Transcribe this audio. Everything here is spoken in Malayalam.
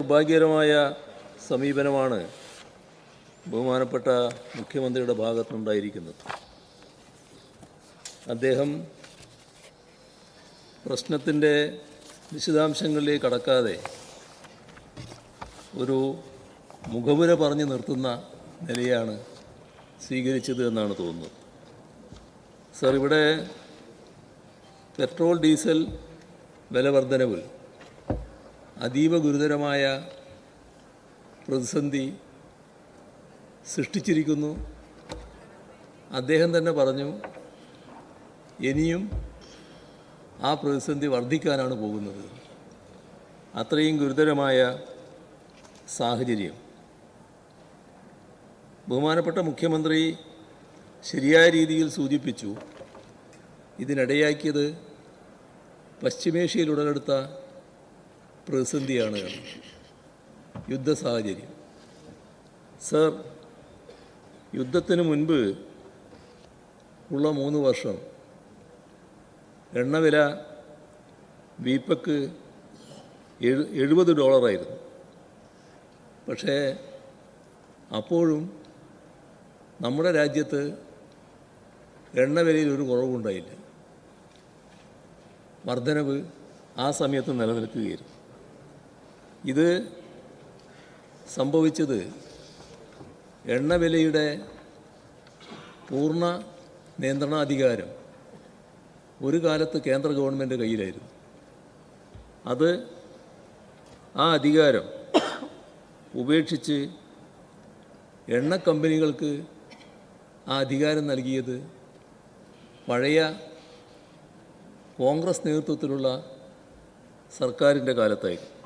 നിർഭാഗ്യകരമായ സമീപനമാണ് ബഹുമാനപ്പെട്ട മുഖ്യമന്ത്രിയുടെ ഭാഗത്തുനിന്നുണ്ടായിരിക്കുന്നത്. അദ്ദേഹം പ്രശ്നത്തിൻ്റെ വിശദാംശങ്ങളിലേക്ക് കടക്കാതെ ഒരു മുഖവുര പറഞ്ഞു നിർത്തുന്ന നിലയാണ് സ്വീകരിച്ചത് എന്നാണ് തോന്നുന്നത്. സർ, ഇവിടെ പെട്രോൾ ഡീസൽ വില വർധനവ് അതീവ ഗുരുതരമായ പ്രതിസന്ധി സൃഷ്ടിച്ചിരിക്കുന്നു. അദ്ദേഹം തന്നെ പറഞ്ഞു, ഇനിയും ആ പ്രതിസന്ധി വർദ്ധിക്കാനാണ് പോകുന്നത്. അത്രയും ഗുരുതരമായ സാഹചര്യം. ബഹുമാനപ്പെട്ട മുഖ്യമന്ത്രി ശരിയായ രീതിയിൽ സൂചിപ്പിച്ചു, ഇതിനിടയാക്കിയത് പശ്ചിമേഷ്യയിൽ ഉടലെടുത്ത പ്രതിസന്ധിയാണ്, യുദ്ധ സാഹചര്യം. സർ, യുദ്ധത്തിന് മുൻപ് ഉള്ള 3 വർഷം എണ്ണവില വീപ്പക്ക് $70 പക്ഷേ അപ്പോഴും നമ്മുടെ രാജ്യത്ത് എണ്ണവിലയിൽ ഒരു കുറവുണ്ടായില്ല. വർധനവ് ആ സമയത്ത് നിലനിൽക്കുകയായിരുന്നു. ഇത് സംഭവിച്ചത് എണ്ണവിലയുടെ പൂർണ്ണ നിയന്ത്രണാധികാരം ഒരു കാലത്ത് കേന്ദ്ര ഗവൺമെൻറ് കയ്യിലായിരുന്നു. അത് ആ അധികാരം ഉപേക്ഷിച്ച് എണ്ണ കമ്പനികൾക്ക് ആ അധികാരം നൽകിയത് പഴയ കോൺഗ്രസ് നേതൃത്വത്തിലുള്ള സർക്കാരിൻ്റെ കാലത്തായിരുന്നു.